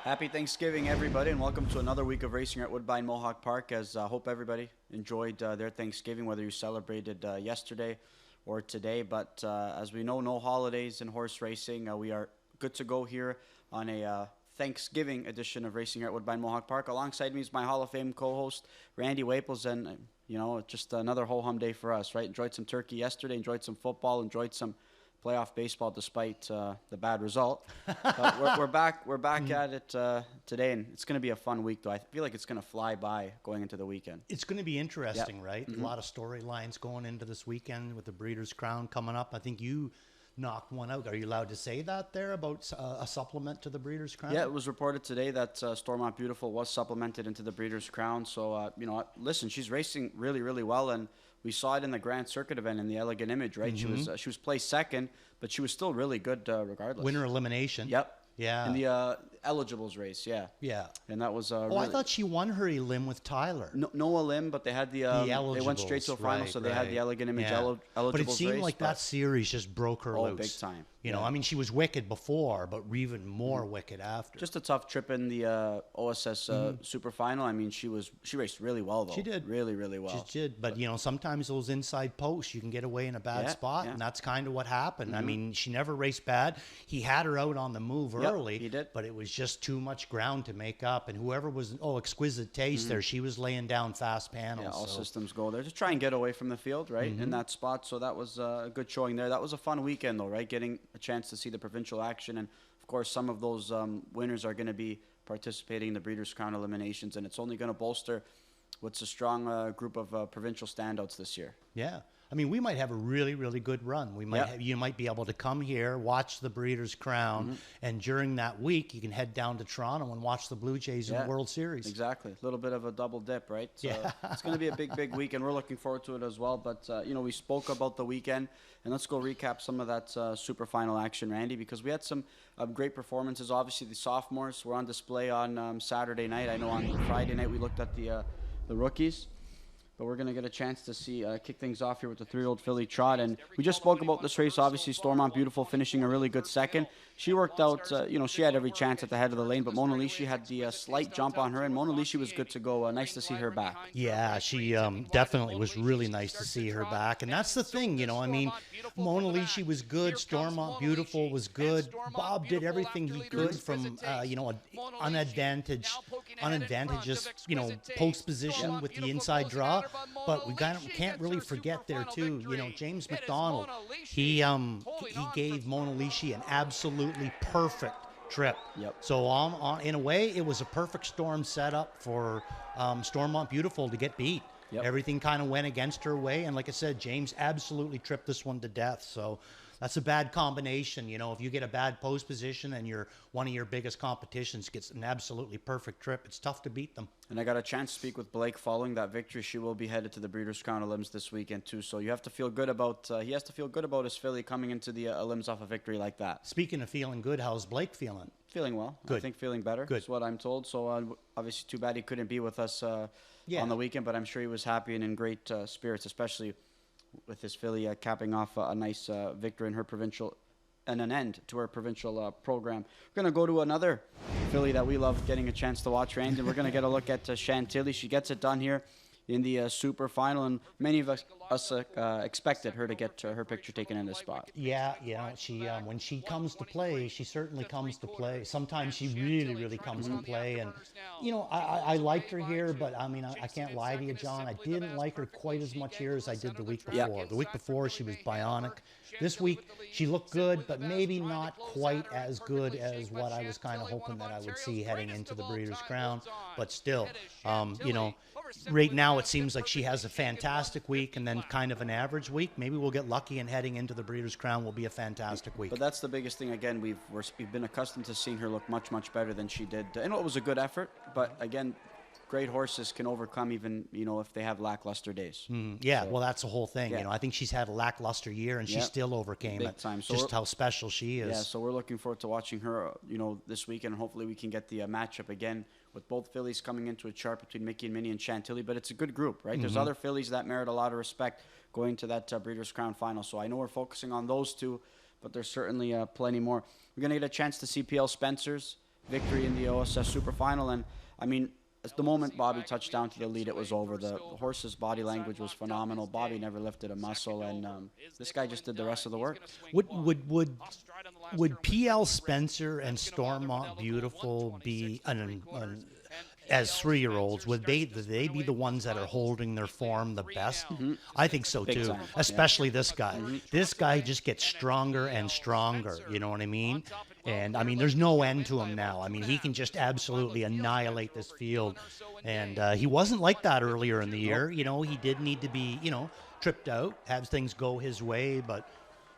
Happy Thanksgiving, everybody, and welcome to another week of racing at Woodbine Mohawk Park. Hope everybody enjoyed their Thanksgiving, whether you celebrated yesterday or today. But as we know, no holidays in horse racing. We are good to go here on a Thanksgiving edition of Racing at Woodbine Mohawk Park. Alongside me is my Hall of Fame co-host, Randy Waples, and just another ho-hum day for us, right? Enjoyed some turkey yesterday, enjoyed some football, enjoyed some playoff baseball despite the bad result. But we're back at it today, and it's going to be a fun week, though. I feel like it's going to fly by going into the weekend. It's going to be interesting, right? Mm-hmm. A lot of storylines going into this weekend with the Breeders' Crown coming up. I think you knocked one out. Are you allowed to say that there about a supplement to the Breeders' Crown? Yeah, it was reported today that Stormont Beautiful was supplemented into the Breeders' Crown. So, listen, she's racing really, really well, and we saw it in the Grand Circuit event in the Elegant Image, right? Mm-hmm. She was placed second, but she was still really good regardless. Winner elimination. Yep. Yeah. In the eligibles race, yeah. Yeah. And that was I thought she won her elim with Tyler. No elim, but they had the they went straight to a final, right, so they had the Elegant Image eligibles But it seemed race, like that series just broke her loose. Big time. You know, I mean, she was wicked before, but even more wicked after. Just a tough trip in the OSS Super Final. I mean, she raced really well, though. She did. Really, really well. She did. But, sometimes those inside posts, you can get away in a bad spot, and that's kind of what happened. I mean, she never raced bad. He had her out on the move early. He did. But it was just too much ground to make up. And whoever was, Exquisite Taste there, she was laying down fast panels. Yeah, all systems go there. Just try and get away from the field, right, in that spot. So that was a good showing there. That was a fun weekend, though, right, getting a chance to see the provincial action. And, of course, some of those winners are going to be participating in the Breeders' Crown eliminations, and it's only going to bolster what's a strong group of provincial standouts this year. Yeah. I mean, we might have a really, really good run. We might you might be able to come here, watch the Breeders' Crown, and during that week, you can head down to Toronto and watch the Blue Jays in the World Series. Exactly. A little bit of a double dip, right? So it's going to be a big week, and we're looking forward to it as well. But, we spoke about the weekend, and let's go recap some of that super final action, Randy, because we had some great performances. Obviously, the sophomores were on display on Saturday night. I know on Friday night we looked at the rookies. But we're going to get a chance to see kick things off here with the 3-year-old filly Trot. And we just spoke about this race. Obviously, Stormont Beautiful finishing a really good second. She worked out, she had every chance at the head of the lane. But Mona Lishi had the slight jump on her. And Mona Lishi was good to go. Nice to see her back. Yeah, she definitely was really nice to see her back. And that's the thing, I mean, Mona Lishi was good. Stormont Beautiful was good. Bob did everything he could from, an unadvantageous, post position with the inside draw. But we can't really forget there too. James McDonald, he gave Mona Lishi an absolutely perfect trip. Yep. So in a way, it was a perfect storm setup for Stormont Beautiful to get beat. Yep. Everything kind of went against her way, and like I said, James absolutely tripped this one to death. So that's a bad combination. If you get a bad post position and one of your biggest competitions gets an absolutely perfect trip, it's tough to beat them. And I got a chance to speak with Blake following that victory. She will be headed to the Breeders' Crown Elims this weekend too. So you have to feel good about. He has to feel good about his filly coming into the Elims off a victory like that. Speaking of feeling good, how's Blake feeling? Feeling well. Good. I think feeling better. Good. Is what I'm told. So obviously, too bad he couldn't be with us on the weekend. But I'm sure he was happy and in great spirits, especially with his filly capping off a nice victory in her provincial. And an end to our provincial program. We're going to go to another filly that we love getting a chance to watch, Randy. And we're going to get a look at Chantilly. She gets it done here in the super final, and many of us expected her to get her picture taken in this spot. Yeah, she when she comes to play, she certainly comes to play. Sometimes she really comes to play, and I liked her here, but I mean I can't lie to you, John. I didn't like her quite as much here as I did the week before. Yeah. The week before she was bionic. This week she looked good, but maybe not quite as good as what I was kind of hoping that I would see heading into the Breeders' Crown. But still, right now it seems like she has a fantastic week and then kind of an average week. Maybe we'll get lucky and heading into the Breeders' Crown will be a fantastic week. But that's the biggest thing. Again, we've been accustomed to seeing her look much better than she did. I know it was a good effort, but again, great horses can overcome even, if they have lackluster days. Well, that's the whole thing. I think she's had a lackluster year, and she still overcame Big it. time. So just how special she is. Yeah, so we're looking forward to watching her, this weekend, and hopefully we can get the matchup again with both fillies coming into a chart between Mickey and Minnie and Chantilly. But it's a good group, right? There's other fillies that merit a lot of respect going to that Breeders' Crown final. So I know we're focusing on those two, but there's certainly plenty more. We're going to get a chance to see P.L. Spencer's victory in the OSS Super Final. And I mean, at the moment Bobby touched down to the lead, it was over. The horse's body language was phenomenal. Bobby never lifted a muscle, and this guy just did the rest of the work. Would PL Spencer and Stormont Beautiful be as 3-year-olds, would they be the ones that are holding their form the best? I think so too, especially this guy. This guy just gets stronger and stronger, you know what I mean? And I mean, there's no end to him now. I mean, he can just absolutely annihilate this field. And he wasn't like that earlier in the year. You know, he did need to be, you know, tripped out, have things go his way, but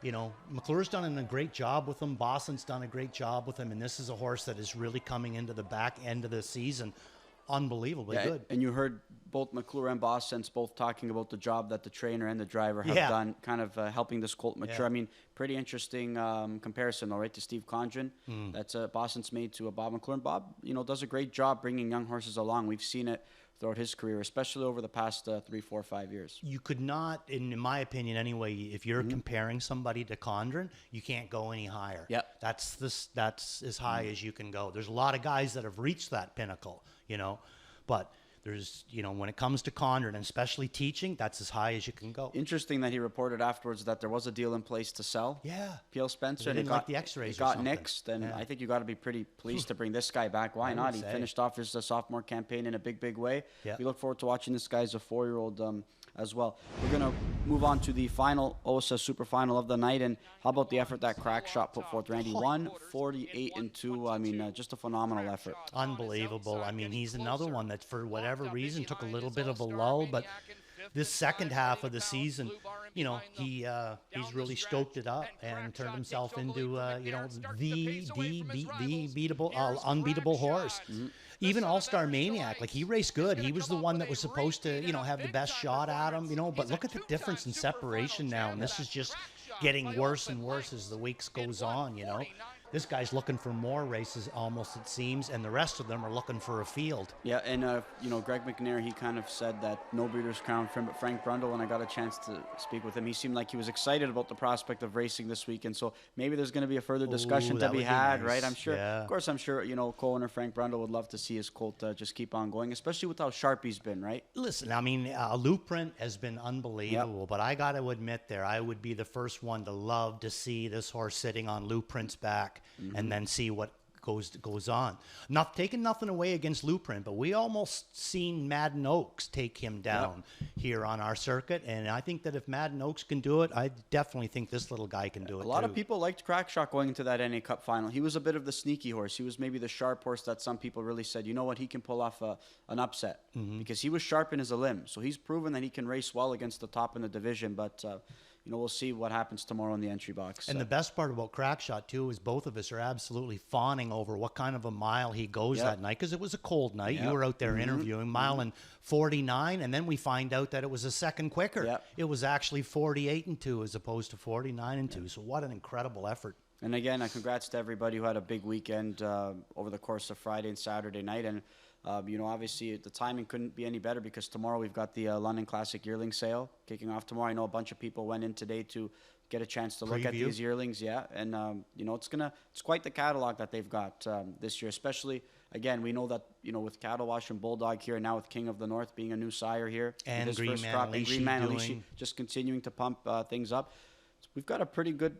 you know, McClure's done a great job with him. Boston's done a great job with him, and this is a horse that is really coming into the back end of the season unbelievably good. And you heard both McClure and Boston both talking about the job that the trainer and the driver have done, kind of helping this colt mature. I mean, pretty interesting comparison, though, right, to Steve Condren. That's Boston's made to Bob McClure. And Bob, you know, does a great job bringing young horses along. We've seen it throughout his career, especially over the past 3, 4, 5 years. You could not, in my opinion anyway, if you're comparing somebody to Condren, you can't go any higher. That's as high as you can go. There's a lot of guys that have reached that pinnacle, you know, but there's, you know, when it comes to Condren, and especially teaching, that's as high as you can go. Interesting that he reported afterwards that there was a deal in place to sell P.L. Spencer. They didn't like the X-rays. It got nixed, and I think you got to be pretty pleased to bring this guy back. Why not? He finished off his sophomore campaign in a big way. We look forward to watching this guy as a 4-year-old as well. We're going to move on to the final OSS Super Final of the night, and how about the effort that Crackshot put forth, Randy? 148-2. I mean, just a phenomenal effort. Unbelievable. I mean, he's another one that, for whatever reason, took a little bit of a lull, but this second half of the season, you know, he's really stoked it up and turned himself into, you know, the unbeatable horse. Even All-Star Maniac, like, he raced good. He was the one that was supposed to, you know, have the best shot at him, you know, but look at the difference in separation now, and this is just getting worse and worse as the weeks goes on, you know. This guy's looking for more races, almost, it seems, and the rest of them are looking for a field. Yeah, and, you know, Greg McNair, he kind of said that no Breeders' Crown from Frank Brundle, and I got a chance to speak with him. He seemed like he was excited about the prospect of racing this weekend, so maybe there's going to be a further discussion to be had, right? I'm sure. Of course, I'm sure, you know, co-owner Frank Brundle would love to see his colt just keep on going, especially with how sharp he's been, right? Listen, I mean, Blueprint has been unbelievable, but I got to admit there, I would be the first one to love to see this horse sitting on Blueprint's back and then see what goes on. Not taking nothing away against Blueprint, but we almost seen Madden Oaks take him down here on our circuit, and I think that if Madden Oaks can do it, I definitely think this little guy can do it. A lot of people liked Crackshot going into that NA Cup final. He was a bit of the sneaky horse. He was maybe the sharp horse that some people really said, you know what, he can pull off an upset because he was sharp in his limb. So he's proven that he can race well against the top in the division, but you know, we'll see what happens tomorrow in the entry box. And the best part about Crackshot, too, is both of us are absolutely fawning over what kind of a mile he goes that night, because it was a cold night. You were out there interviewing, mile in 49, and then we find out that it was a second quicker. It was actually 48-2 as opposed to 49-2. So what an incredible effort. And again, congrats to everybody who had a big weekend over the course of Friday and Saturday night. And you know, obviously the timing couldn't be any better because tomorrow we've got the London Classic yearling sale kicking off tomorrow. I know a bunch of people went in today to get a chance to look at these yearlings, and you know, it's quite the catalog that they've got this year. Especially, again, we know that, you know, with Cattle Wash and Bulldog here, and now with King of the North being a new sire here, and Green Man Alishi just continuing to pump things up. We've got a pretty good,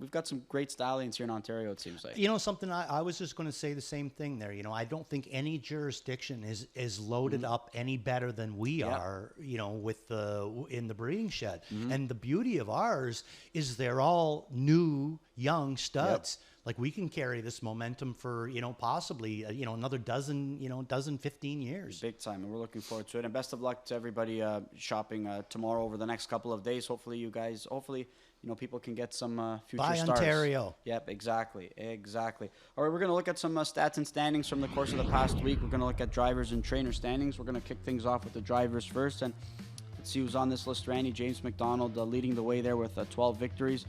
we've got some great stallions here in Ontario, it seems like. You know, something, I was just going to say the same thing there. You know, I don't think any jurisdiction is loaded up any better than we are, you know, with in the breeding shed. And the beauty of ours is they're all new, young studs. Like, we can carry this momentum for, you know, possibly, you know, another dozen, 15 years. Big time, and we're looking forward to it. And best of luck to everybody shopping tomorrow over the next couple of days. Hopefully, you guys, you know, people can get some future stars. Buy Ontario. Yep, exactly. All right, we're going to look at some stats and standings from the course of the past week. We're going to look at drivers and trainer standings. We're going to kick things off with the drivers first. And let's see who's on this list. Randy, James McDonald leading the way there with 12 victories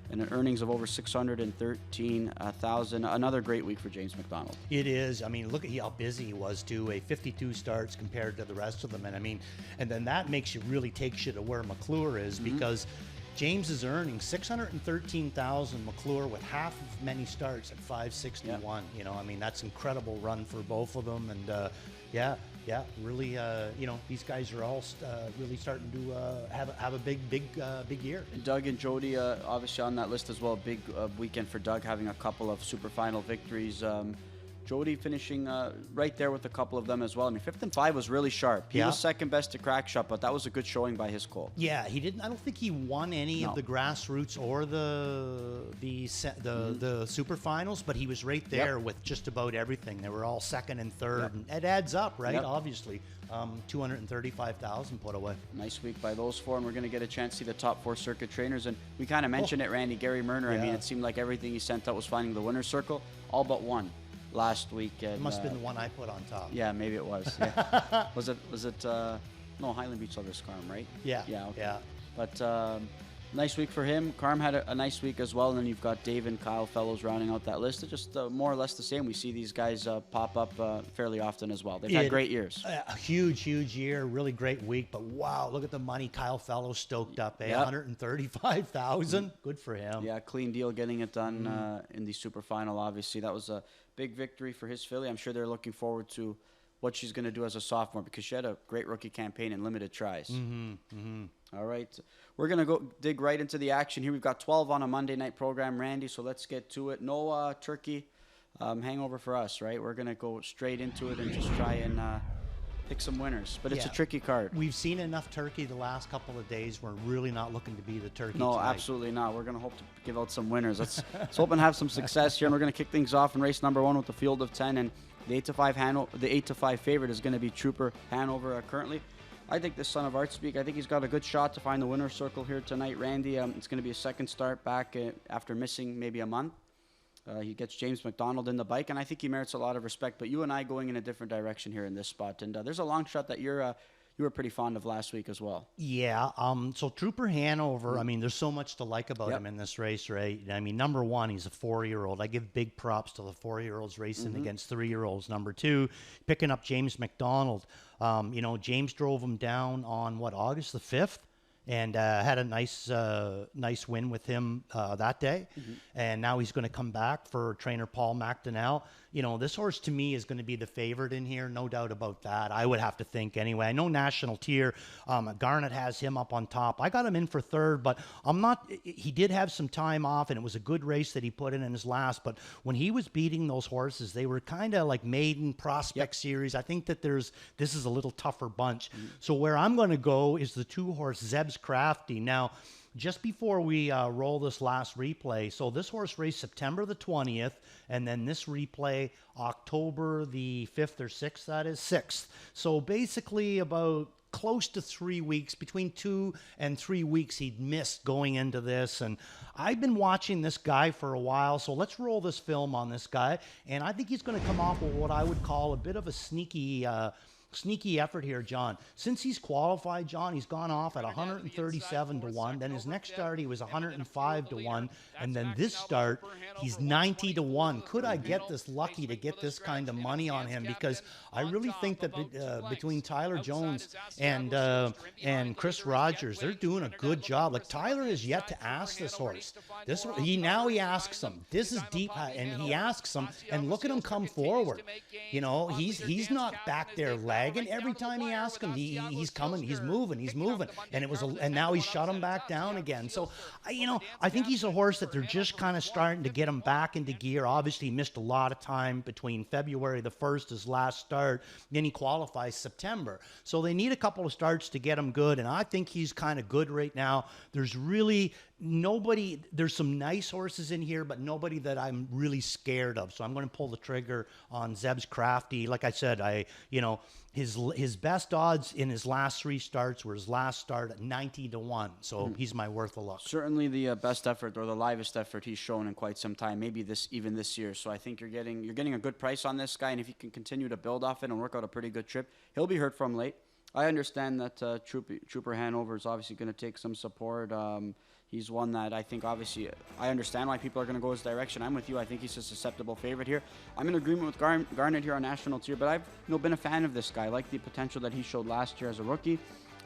and an earnings of over $613,000. Another great week for James McDonald. It is. I mean, look at how busy he was too. 52 starts compared to the rest of them, and I mean, and then that makes you really takes you to where McClure is, because James is earning $613,000. McClure with half as many starts at 561. Yep. You know, I mean, that's incredible run for both of them. And really, these guys are all really starting to have a big year. Doug and Jody, obviously on that list as well. Big weekend for Doug, having a couple of super final victories. Jody finishing right there with a couple of them as well. I mean, 5th and 5 was really sharp. He was second best to crack shot, but that was a good showing by his Cole. Yeah, he didn't. I don't think he won any of the grassroots or the super finals, but he was right there with just about everything. They were all second and third, and it adds up, right? Obviously, 235,000 put away. Nice week by those four, and we're going to get a chance to see the top 4 circuit trainers. And we kind of mentioned it, Randy. Gary Murner. I mean, it seemed like everything he sent out was finding the winner's circle, all but one. Last week. It must have been the one I put on top. Yeah, maybe it was. Yeah. was it? No, Highland Beach Lovers Carm, right? Yeah. Yeah. Okay. Yeah. But nice week for him. Carm had a nice week as well, and then you've got Dave and Kyle Fellows rounding out that list. It's just more or less the same. We see these guys pop up fairly often as well. They've had great years. A huge year, really great week. But wow, look at the money Kyle Fellows stoked up. 135,000. Good for him. Yeah, clean deal getting it done in the super final. Obviously, that was a big victory for his filly. I'm sure they're looking forward to what she's going to do as a sophomore, because she had a great rookie campaign in limited tries. All right. We're going to go dig right into the action here. We've got 12 on a Monday night program, Randy, so let's get to it. No turkey hangover for us, right? We're going to go straight into it and just try and pick some winners. But it's a tricky card. We've seen enough turkey the last couple of days. We're really not looking to be the turkey No, tonight. absolutely not. We're going to hope to give out some winners. Let's hope and have some success here. And we're going to kick things off in race number 1 with the field of 10. And the 8 to 5 favorite is going to be Trooper Hanover currently. I think this Son of Art Speak, I think he's got a good shot to find the winner's circle here tonight, Randy. It's going to be a second start back after missing maybe a month. He gets James McDonald in the bike, and I think he merits a lot of respect. But you and I going in a different direction here in this spot. And there's a long shot that you were pretty fond of last week as well. Yeah. So Trooper Hanover, I mean, there's so much to like about him in this race, right? I mean, number 1, he's a 4-year-old. I give big props to the 4-year-olds racing against 3-year-olds. Number 2, picking up James McDonald. James drove him down on August the 5th. And had a nice win with him that day. And now he's going to come back for trainer Paul McDonnell. This horse to me is going to be the favorite in here, no doubt about that. I would have to think anyway. I know National Tier, Garnet has him up on top. I got him in for 3rd, but I'm not. He did have some time off, and it was a good race that he put in his last. But when he was beating those horses, they were kind of like maiden prospect series. I think that this is a little tougher bunch. So where I'm going to go is the 2-horse Zeb's Crafty. Now, just before we roll this last replay, so this horse raced September the 20th, and then this replay October the 5th or 6th, that is 6th. So basically about close to 3 weeks, between 2 and 3 weeks he'd missed going into this. And I've been watching this guy for a while, so let's roll this film on this guy. And I think he's going to come off with what I would call a bit of a sneaky effort here, John. Since he's qualified, John, he's gone off at 137 to 1. Then his next start, he was 105 to 1. And then this start, he's 90 to 1. Could I get this lucky to get this kind of money on him? Because I really think that between Tyler Jones and Chris Rogers, they're doing a good job. Like, Tyler has yet to ask this horse. He asks him. This is deep, and he asks him, and look at him come forward. He's not back there lagging. Every time he asks him, he's coming, he's moving, and now he's shut him back down again. So, I think he's a horse that they're just kind of starting to get him back into gear. Obviously, he missed a lot of time between February the 1st, his last start, then he qualifies September. So they need a couple of starts to get him good, and I think he's kind of good right now. There's really nobody. There's some nice horses in here, but nobody that I'm really scared of. So I'm going to pull the trigger on Zeb's Crafty. Like I said, his best odds in his last 3 starts were his last start at 90 to 1. So he's my worth a look. Certainly the best effort or the livest effort he's shown in quite some time. Maybe this year. So I think you're getting a good price on this guy, and if he can continue to build off it and work out a pretty good trip, he'll be hurt from late. I understand that Trooper Hanover is obviously going to take some support. He's one that I think, obviously, I understand why people are going to go his direction. I'm with you. I think he's a susceptible favorite here. I'm in agreement with Garnet here on National Tier, but I've been a fan of this guy. I like the potential that he showed last year as a rookie.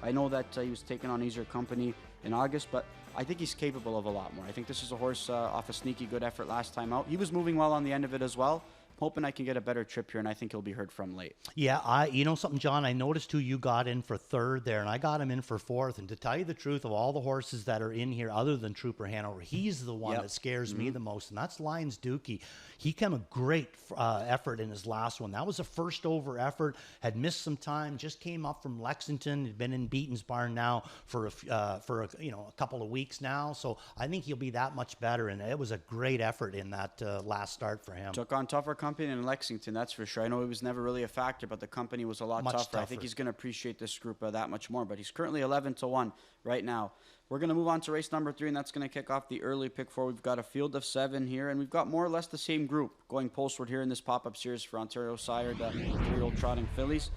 I know that he was taking on easier company in August, but I think he's capable of a lot more. I think this is a horse off a sneaky good effort last time out. He was moving well on the end of it as well. Hoping I can get a better trip here, and I think he'll be heard from late. Yeah, you know something, John? I noticed who you got in for third there, and I got him in for fourth. And to tell you the truth, of all the horses that are in here, other than Trooper Hanover, he's the one that scares me the most, and that's Lions Dookie. He came a great effort in his last one. That was a first over effort. Had missed some time. Just came up from Lexington. Had been in Beaton's Barn now for a couple of weeks now. So I think he'll be that much better. And it was a great effort in that last start for him. Took on tougher company in Lexington, that's for sure. I know he was never really a factor, but the company was a lot tougher. I think he's going to appreciate this group that much more. But he's currently 11-1 right now. We're going to move on to race number 3, and that's going to kick off the early pick 4. We've got a field of 7 here, and we've got more or less the same group going postward here in this pop-up series for Ontario Sired 3-year-old trotting fillies.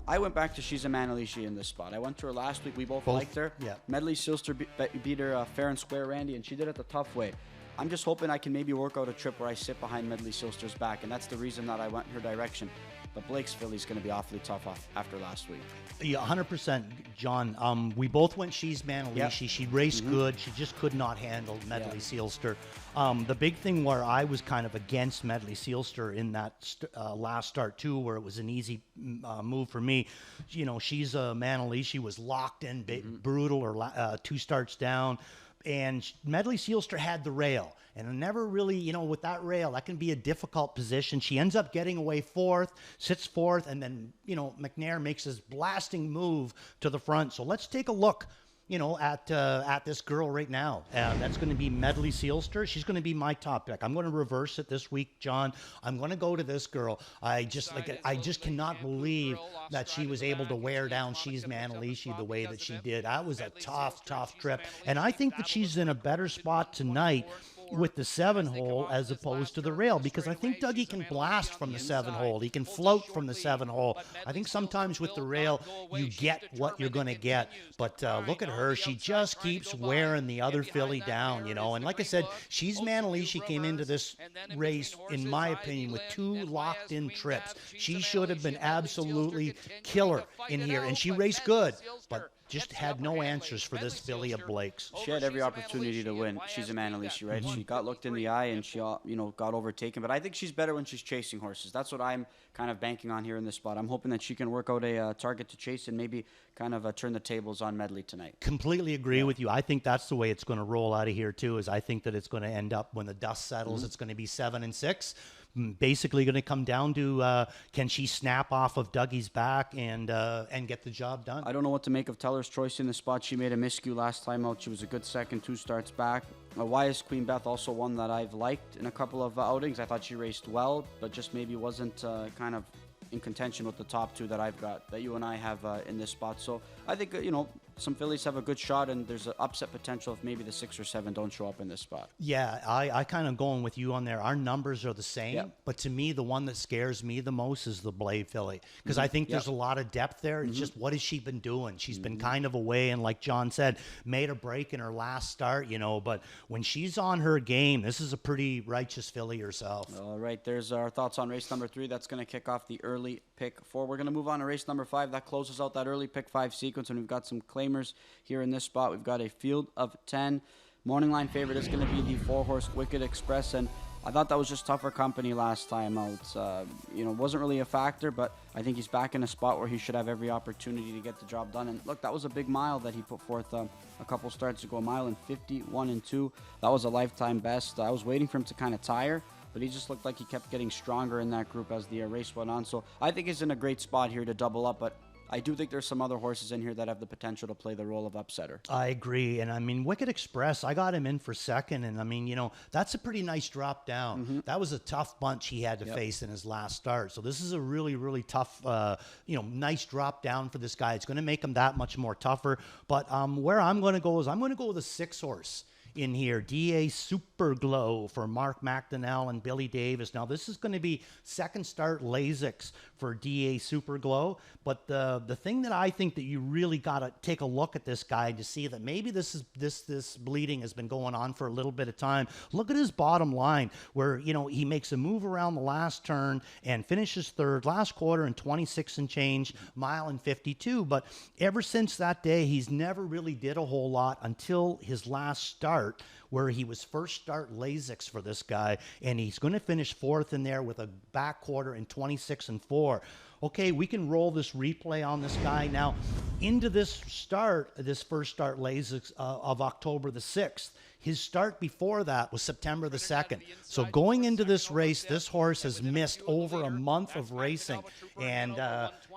I went back to She's a Manalishi in this spot. I went to her last week. We both liked her. Yeah. Medley Silster beat her fair and square, Randy, and she did it the tough way. I'm just hoping I can maybe work out a trip where I sit behind Medley Silster's back, and that's the reason that I went her direction. But Blake's filly's going to be awfully tough after last week. Yeah, 100%, John. We both went She's Manalishi. Yep. She raced good. She just could not handle Medley Sealster. The big thing where I was kind of against Medley Sealster in that last start too, where it was an easy move for me. You know, She's a Manalishi was locked in, brutal, or 2 starts down. And Medley Sealster had the rail, and never really, with that rail, that can be a difficult position. She ends up getting away fourth, sits fourth, and then, McNair makes his blasting move to the front. So let's take a look, at this girl right now. That's going to be Medley Sealster. She's going to be my top pick. I'm going to reverse it this week, John. I'm going to go to this girl. I just cannot believe that she was able to wear down She's Manalishi the way that she did. That was a tough trip. And I think that she's in a better spot tonight with the 7-hole as opposed to the rail, because I think Dougie can blast from the 7-hole. He can float from the 7-hole. I think sometimes with the rail, you get what you're going to get. But look at her. She just keeps wearing the other filly down, And like I said, She's Manalishi came into this race, in my opinion, with 2 locked-in trips. She should have been absolutely killer in here, and she raced good, but just had no answers for this filly of Blake's. She had every opportunity to win. She's a Manalishi, right? She got looked in the eye and she, got overtaken. But I think she's better when she's chasing horses. That's what I'm kind of banking on here in this spot. I'm hoping that she can work out a target to chase and maybe kind of turn the tables on Medley tonight. Completely agree with you. I think that's the way it's going to roll out of here too. Is I think that it's going to end up, when the dust settles, it's going to be 7-6. Basically going to come down to can she snap off of Dougie's back and get the job done. I don't know what to make of Teller's choice in the spot. She made a miscue last time out. She was a good second, 2 starts back. Why is Queen Beth also one that I've liked in a couple of outings? I thought she raced well, but just maybe wasn't kind of in contention with the top 2 that I've got, that you and I have in this spot. So I think, some fillies have a good shot, and there's an upset potential if maybe the 6 or 7 don't show up in this spot. Yeah, I kind of going with you on there. Our numbers are the same, but to me, the one that scares me the most is the Blade filly, because I think there's a lot of depth there. It's just, what has she been doing? She's been kind of away, and like John said, made a break in her last start, but when she's on her game, this is a pretty righteous filly herself. All right, there's our thoughts on race number 3. That's going to kick off the early pick 4. We're going to move on to race number 5. That closes out that early pick 5 sequence, and we've got some claimers here in this spot. We've got a field of 10. Morning line favorite is going to be the 4-horse Wicked Express, and I thought that was just tougher company last time out. Wasn't really a factor, but I think he's back in a spot where he should have every opportunity to get the job done. And look, that was a big mile that he put forth a couple starts ago, a mile in 51-2. That was a lifetime best. I was waiting for him to kind of tire, but he just looked like he kept getting stronger in that group as the race went on. So I think he's in a great spot here to double up, but I do think there's some other horses in here that have the potential to play the role of upsetter. I agree. And I mean, Wicked Express, I got him in for second. And I mean, that's a pretty nice drop down. That was a tough bunch he had to face in his last start. So this is a really, really tough, nice drop down for this guy. It's going to make him that much more tougher. But where I'm going to go is I'm going to go with a 6-horse in here. DA Super Glow for Mark McDonnell and Billy Davis. Now, this is going to be second start Lasix for DA Super Glow. But the thing that I think that you really got to take a look at this guy to see that maybe this bleeding has been going on for a little bit of time. Look at his bottom line where, you know, he makes a move around the last turn and finishes third last quarter in 26 and change, mile and 52. But ever since that day, he's never really did a whole lot until his last start, where he was first start Lasix for this guy, and he's going to finish fourth in there with a back quarter in 26 and 4. Okay, we can roll this replay on this guy now into this first start Lasix of October the 6th. His start before that was September the 2nd. So going into this race, this horse has missed over a month of racing, and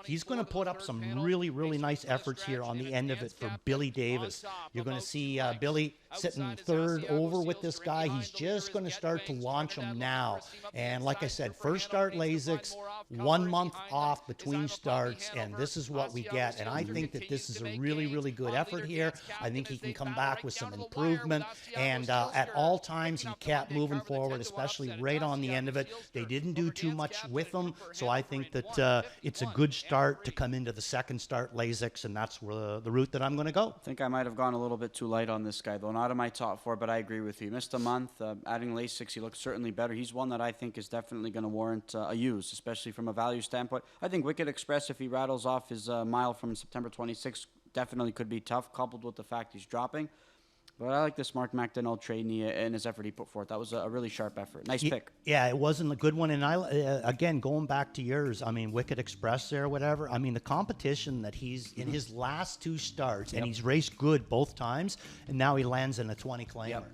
he's going to put up some really, really nice efforts here on the end of it for Billy Davis. You're going to see Billy sitting third over with this guy. He's just going to start to launch him now. And like I said, first start Lasix, 1 month off between starts, and this is what we get. And I think that this is a really, really good effort here. I think he can come back with some improvement. And at all times, he kept moving forward, especially right on the end of it. They didn't do too much with him, so I think that it's a good start to come into the second start Lasix, and that's where the route that I'm going to go. I think I might have gone a little bit too light on this guy, though. Not in my top 4, but I agree with you. He missed a month. Adding Lasix, he looks certainly better. He's one that I think is definitely going to warrant a use, especially from a value standpoint. I think Wicked Express, if he rattles off his mile from September 26th, definitely could be tough, coupled with the fact he's dropping. But I like this Mark McDonnell trade and his effort he put forth. That was a really sharp effort. Nice pick. Yeah, it wasn't a good one. And again, going back to yours, I mean, Wicked Express there or whatever, I mean, the competition that he's in his last 2 starts, and he's raced good both times, and now he lands in a 20 claimer. Yep.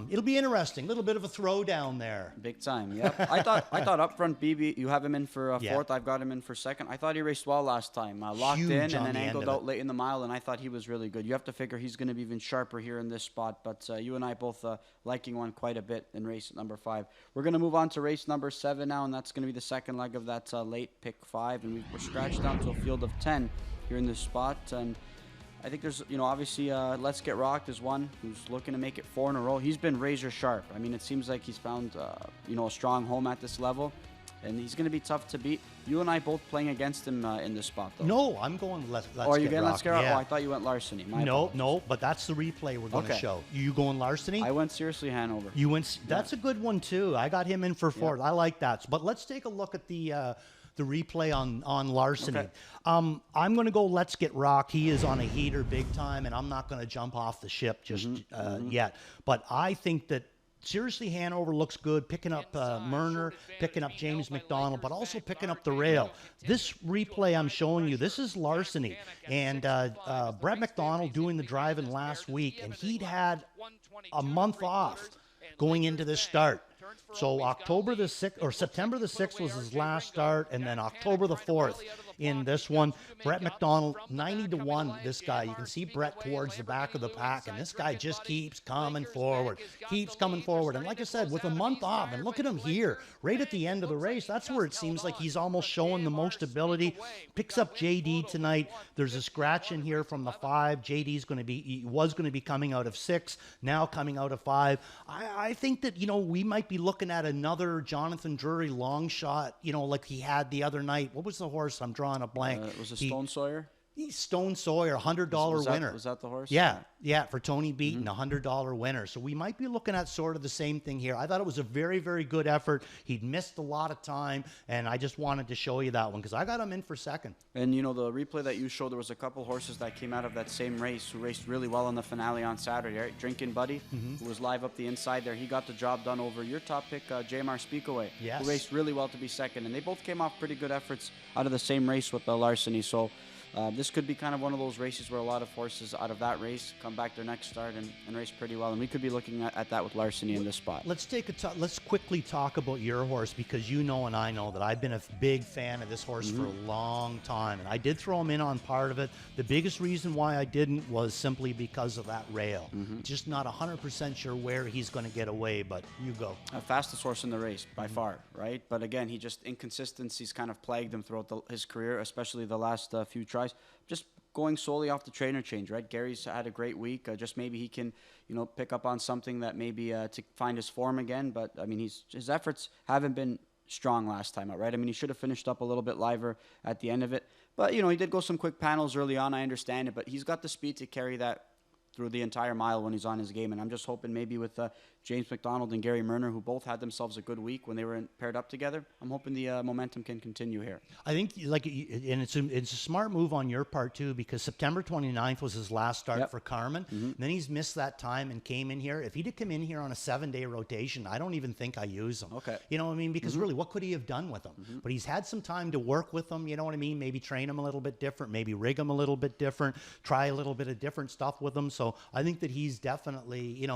It'll be interesting. A little bit of a throwdown there. Big time, yep. I thought up front, BB, you have him in for fourth. I've got him in for second. I thought he raced well last time. Locked Huge in and on then the angled out late in the mile, and I thought he was really good. You have to figure he's going to be even sharper here in this spot, but you and I both liking one quite a bit in race number 5. We're going to move on to race number 7 now, and that's going to be the second leg of that late pick 5, and we're scratched down to a field of 10 here in this spot, and I think there's, obviously Let's Get Rocked is one who's looking to make it 4 in a row. He's been razor sharp. I mean, it seems like he's found, a strong home at this level, and he's going to be tough to beat. You and I both playing against him in this spot, though. No, I'm going Let's Get Rocked. Are you going Let's Get Rocked? Yeah. Oh, I thought you went Larceny. No, but that's the replay we're going to show. You going Larceny? I went Seriously Hanover. You went. That's a good one, too. I got him in for 4th. I like that. But let's take a look at the replay on Larceny. Okay. I'm going to go Let's Get Rocked. He is on a heater big time, and I'm not going to jump off the ship just yet. But I think that Seriously Hanover looks good, picking up Murner, picking up James McDonald, but also picking up the rail. This replay I'm showing you, this is Larceny. And Brett McDonald doing the driving last week, and he'd had a month off going into this start. So October the 6th or September the 6th was his last start, and then October the 4th in this one. Brett McDonald, 90-1, this guy. You can see Brett towards the back of the pack, and this guy just keeps coming forward. And like I said, with a month off, and look at him here, right at the end of the race, that's where it seems like he's almost showing the most ability. Picks up JD tonight. There's a scratch in here from the 5. JD's was going to be coming out of 6, now coming out of 5. I think that, we might be looking at another Jonathan Drury long shot, like he had the other night. What was the horse? I'm drawing a blank. Was it Stone Sawyer? He's Stone Sawyer, $100 winner. Was that the horse? Yeah, for Tony Beaton, $100 winner. So we might be looking at sort of the same thing here. I thought it was a very, very good effort. He'd missed a lot of time, and I just wanted to show you that one because I got him in for second. And, the replay that you showed, there was a couple horses that came out of that same race who raced really well in the finale on Saturday, right? Drinking Buddy, who was live up the inside there. He got the job done over your top pick, JMR Speakaway, who raced really well to be second. And they both came off pretty good efforts out of the same race with Larceny. So this could be kind of one of those races where a lot of horses out of that race come back their next start and race pretty well. And we could be looking at that with Larceny in this spot. Let's quickly talk about your horse because and I know that I've been a big fan of this horse for a long time. And I did throw him in on part of it. The biggest reason why I didn't was simply because of that rail. Just not 100% sure where he's going to get away, but you go. Fastest horse in the race by far, right? But again, inconsistencies kind of plagued him throughout his career, especially the last few tries. wise. Just going solely off the trainer change, right? Gary's had a great week. Just maybe he can, pick up on something that maybe to find his form again. But I mean, his efforts haven't been strong last time out, right? I mean, he should have finished up a little bit liver at the end of it. But, he did go some quick panels early on. I understand it. But he's got the speed to carry that through the entire mile when he's on his game. And I'm just hoping maybe with James McDonald and Gary Murner, who both had themselves a good week when they were paired up together, I'm hoping the momentum can continue here. I think, and it's a smart move on your part, too, because September 29th was his last start for Carmen. Then he's missed that time and came in here. If he'd have come in here on a 7-day rotation, I don't even think I use him. Okay. You know what I mean? Because really, what could he have done with him? But he's had some time to work with them, you know what I mean? Maybe train him a little bit different, maybe rig him a little bit different, try a little bit of different stuff with him. So I think that he's definitely,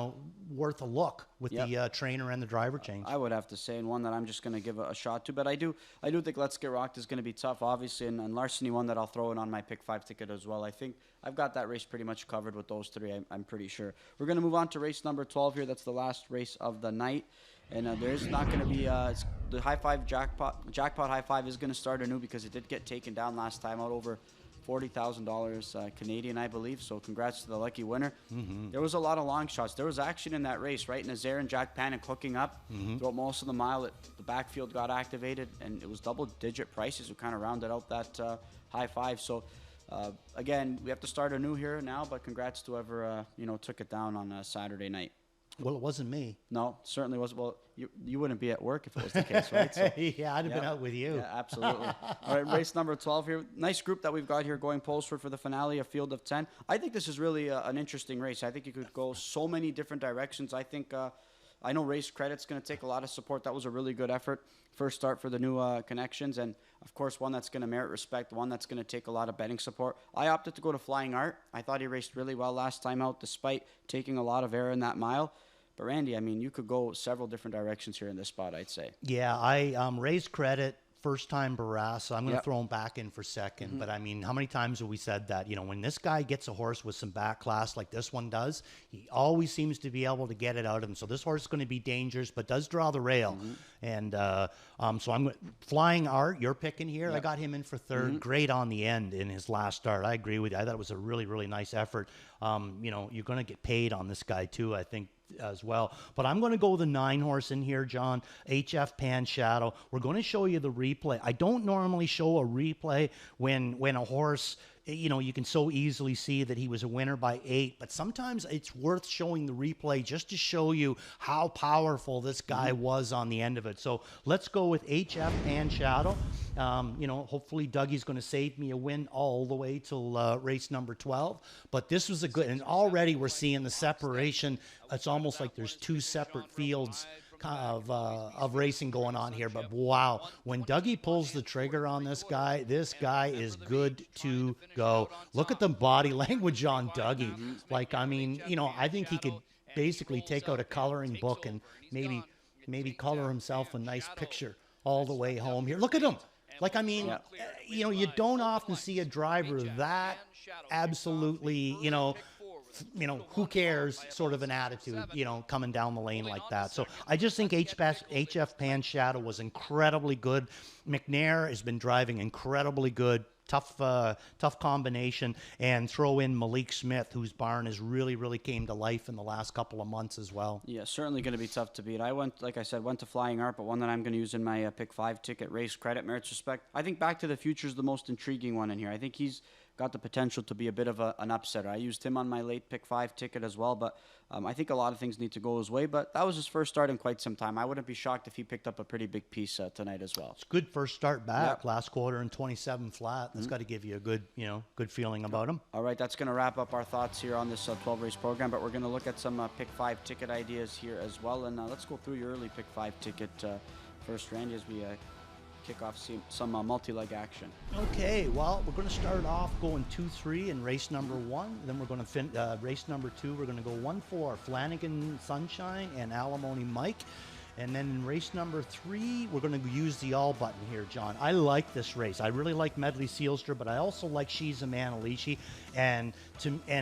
worth a look with the trainer and the driver change. I would have to say, and one that I'm just going to give a shot to. But I do think Let's Get Rocked is going to be tough, obviously, and Larceny one that I'll throw in on my pick 5 ticket as well. I think I've got that race pretty much covered with those three, I'm pretty sure. We're going to move on to race number 12 here. That's the last race of the night. And there's not going to be the high five jackpot high five is going to start anew because it did get taken down last time out over $40,000 Canadian, I believe. So congrats to the lucky winner. There was a lot of long shots. There was action in that race, right? Nazaire and Jack Panic hooking up throughout most of the mile. The backfield got activated, and it was double-digit prices who kind of rounded out that high five. So again, we have to start anew here now. But congrats to whoever took it down on Saturday night. Well, it wasn't me. No, certainly wasn't. Well, you wouldn't be at work if it was the case, right? So, yeah, I'd have been out with you. Yeah, absolutely. All right, race number 12 here. Nice group that we've got here going Polesford for the finale, a field of 10. I think this is really an interesting race. I think you could go so many different directions. I think I know Race Credit's going to take a lot of support. That was a really good effort. First start for the new connections, and of course one that's going to merit respect, one that's going to take a lot of betting support. I opted to go to Flying Art. I thought he raced really well last time out despite taking a lot of air in that mile. But Randy, I mean, you could go several different directions here in this spot, I'd say. Yeah, I raised credit first time Barras, so I'm going to throw him back in for second. But I mean, how many times have we said that? When this guy gets a horse with some back class like this one does, he always seems to be able to get it out of him. So this horse is going to be dangerous, but does draw the rail. And so I'm Flying Art. You're picking here. I got him in for third. Great on the end in his last start. I agree with you. I thought it was a really, really nice effort. You're going to get paid on this guy too, I think, as well. But I'm going to go with the 9 horse in here, John. HF Pan Shadow. We're going to show you the replay. I don't normally show a replay when a horse, you can so easily see that he was a winner by 8, but sometimes it's worth showing the replay just to show you how powerful this guy was on the end of it. So let's go with HF Pan Shadow. Hopefully Dougie's going to save me a win all the way till race number 12. But this was a good, and already we're seeing the separation. It's almost like there's 2 separate fields of racing going on here. But wow, when Dougie pulls the trigger on this guy is good to go. Look at the body language on Dougie. Like, I mean, I think he could basically take out a coloring book and maybe color himself a nice picture all the way home here. Look at him. Like, I mean, you don't often see a driver that absolutely, who cares sort of an attitude, coming down the lane like that. So I just think HF Pan Shadow was incredibly good. McNair has been driving incredibly good. Tough combination, and throw in Malik Smith, whose barn has really, really came to life in the last couple of months as well. Yeah, certainly going to be tough to beat. I went to Flying Art, but one that I'm going to use in my pick 5 ticket, Race Credit, merits respect. I think Back to the Future is the most intriguing one in here. I think he's got the potential to be a bit of an upsetter. I used him on my late pick 5 ticket as well, but I think a lot of things need to go his way. But that was his first start in quite some time. I wouldn't be shocked if he picked up a pretty big piece tonight as well. It's good first start back. Last quarter in 27 flat. That's got to give you a good, good feeling about him. All right, that's going to wrap up our thoughts here on this 12 race program. But we're going to look at some pick 5 ticket ideas here as well. And let's go through your early pick 5 ticket first, Randy, as we kick off some multi-leg action. Okay, well, we're going to start off going 2-3 in race number 1. Then we're going to race number 2. We're going to go 1-4 Flanagan Sunshine and Alimony Mike. And then in race number 3, we're going to use the all button here, John. I like this race. I really like Medley Sealster, but I also like She's a Man Alicia. And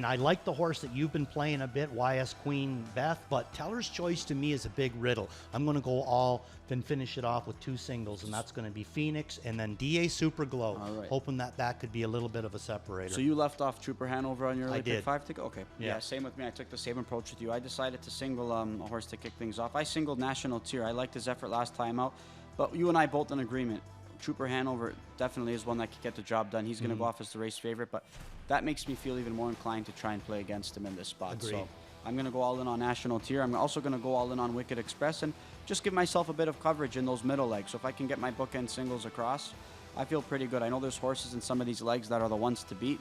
I like the horse that you've been playing a bit, YS Queen Beth, but Teller's Choice to me is a big riddle. I'm going to go all, then finish it off with 2 singles, and that's going to be Phoenix and then DA Super Glow, hoping that could be a little bit of a separator. So you left off Trooper Hanover on your early pick 5 ticket? Okay. Yeah, same with me. I took the same approach with you. I decided to single a horse to kick things off. I singled National Tier. I liked his effort last time out, but you and I both in agreement. Trooper Hanover definitely is one that could get the job done. He's going to go off as the race favorite, but that makes me feel even more inclined to try and play against him in this spot. Agreed. So I'm going to go all in on National Tier. I'm also going to go all in on Wicked Express and just give myself a bit of coverage in those middle legs. So if I can get my bookend singles across, I feel pretty good. I know there's horses in some of these legs that are the ones to beat,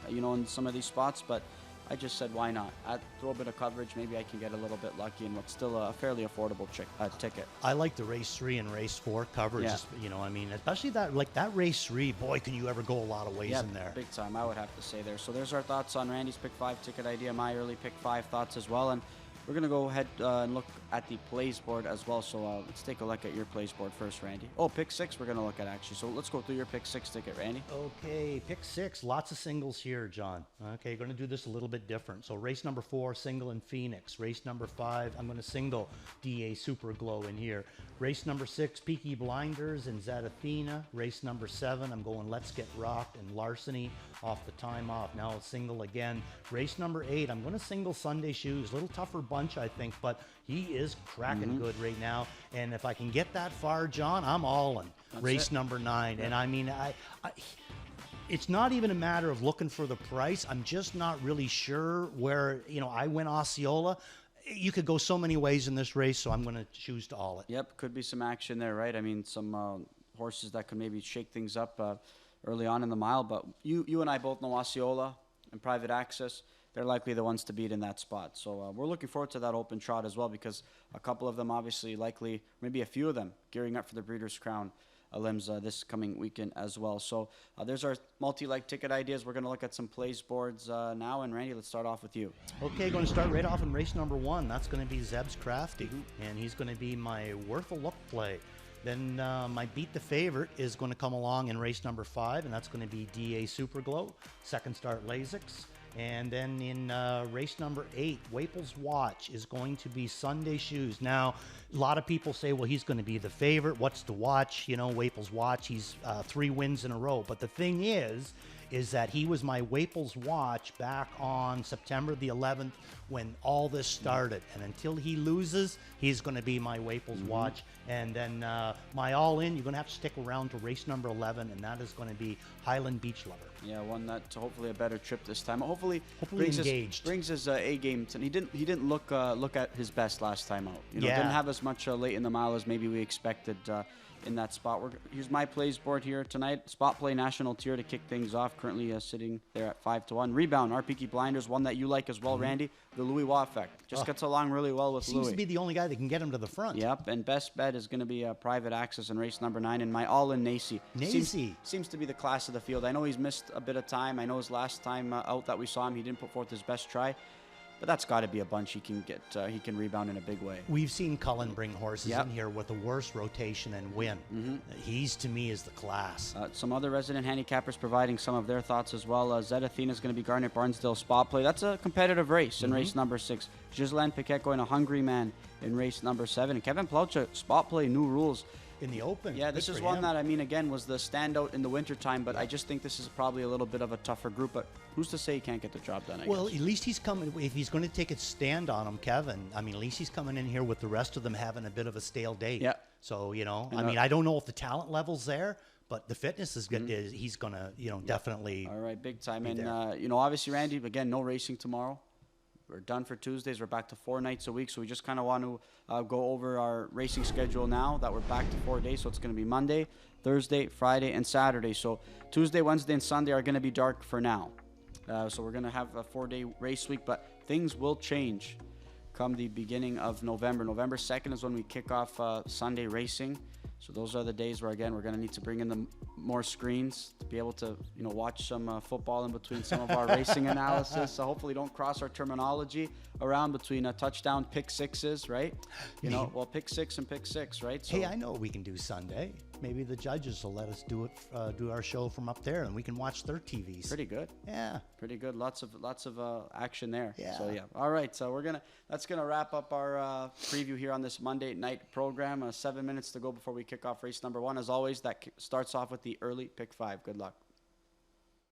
in some of these spots, but I just said, why not? I'd throw a bit of coverage. Maybe I can get a little bit lucky in what's still a fairly affordable ticket. I like the race 3 and race 4 coverage. Yeah. Especially that race 3. Boy, can you ever go a lot of ways in there. Big time, I would have to say there. So there's our thoughts on Randy's pick 5 ticket idea, my early pick 5 thoughts as well. And we're going to go ahead and look at the plays board as well. So let's take a look at your plays board first, Randy. Oh, pick 6 we're going to look at, actually. So let's go through your pick 6 ticket, Randy. Okay, pick 6. Lots of singles here, John. Okay, going to do this a little bit different. So race number 4, single in Phoenix. Race number 5, I'm going to single DA Super Glow in here. Race number 6, Peaky Blinders and Zetathena. Race number 7, I'm going Let's Get Rocked and Larceny off the time off. Now a single again. Race number 8, I'm going to single Sunday Shoes. A little tougher bunch, I think, but he is cracking good right now. And if I can get that far, John, I'm all in. That's race it. number 9. And I mean, it's not even a matter of looking for the price. I'm just not really sure where, I went Osceola. You could go so many ways in this race, so I'm going to choose to all it. Yep, could be some action there, right? I mean, some horses that could maybe shake things up early on in the mile. But you and I both know Osceola and Private Access. They're likely the ones to beat in that spot. So we're looking forward to that open trot as well, because a couple of them obviously likely, maybe a few of them, gearing up for the Breeders' Crown limbs this coming weekend as well. So there's our multi-leg ticket ideas. We're going to look at some plays boards now. And Randy, let's start off with you. Okay, going to start right off in race number 1. That's going to be Zeb's Crafty, and he's going to be my worth a look play. Then my beat the favorite is going to come along in race number 5, and that's going to be DA Super Glow. Second start Lasix. And then in race number 8, Waples Watch is going to be Sunday Shoes. Now, a lot of people say, well, he's going to be the favorite. What's the watch? Waples Watch, he's 3 wins in a row. But the thing is that he was my Waples Watch back on September the 11th when all this started. And until he loses, he's going to be my Waples Watch. And then my all-in, you're going to have to stick around to race number 11, and that is going to be Highland Beach Lover. Yeah, one that hopefully a better trip this time. Hopefully engaged. Brings his A game. And he didn't look at his best last time out. Didn't have as much late in the mile as maybe we expected in that spot. Here's my plays board here tonight. Spot play National Tier to kick things off. Currently sitting there at 5-1. Rebound, our Peaky Blinders, one that you like as well, Randy. The Louis Waugh effect. Just gets along really well with Louis. Seems to be the only guy that can get him to the front. Yep, and best bet is going to be Private Access in race number 9. And my all-in Nacy. Seems to be the class of the field. I know he's missed a bit of time. I know his last time out that we saw him, he didn't put forth his best try. But that's got to be a bunch he can get. He can rebound in a big way. We've seen Cullen bring horses in here with the worst rotation and win. He's, to me, is the class. Some other resident handicappers providing some of their thoughts as well. Zetathena is going to be Garnet Barnsdale spot play. That's a competitive race in race number 6. Ghislaine Piquet going a Hungry Man in race number 7. And Kevin Plaucha spot play, new rules. In the open. Yeah, this is one that, again, was the standout in the wintertime, but I just think this is probably a little bit of a tougher group. But who's to say he can't get the job done, I guess. At least he's coming, if he's going to take a stand on him, Kevin, at least he's coming in here with the rest of them having a bit of a stale day. Yeah. So, I don't know if the talent level's there, but the fitness is good. He's going to, definitely. All right, big time. And, obviously, Randy, again, no racing tomorrow. We're done for Tuesdays. We're back to 4 nights a week. So we just kind of want to go over our racing schedule now that we're back to 4 days. So it's going to be Monday, Thursday, Friday, and Saturday. So Tuesday, Wednesday, and Sunday are going to be dark for now. So we're going to have a 4-day race week, but things will change come the beginning of November. November 2nd is when we kick off Sunday racing. So those are the days where, again, we're going to need to bring in the more screens to be able to, watch some football in between some of our racing analysis. So hopefully don't cross our terminology around between a touchdown, pick sixes, right? Pick six and pick six, right? So, hey, I know what we can do Sunday. Maybe the judges will let us do our show from up there, and we can watch their TVs. Pretty good. Yeah. Pretty good. Lots of action there. Yeah. So yeah. All right. So that's gonna wrap up our preview here on this Monday night program. 7 minutes to go before we kick off race number 1. As always, that starts off with the early pick 5. Good luck.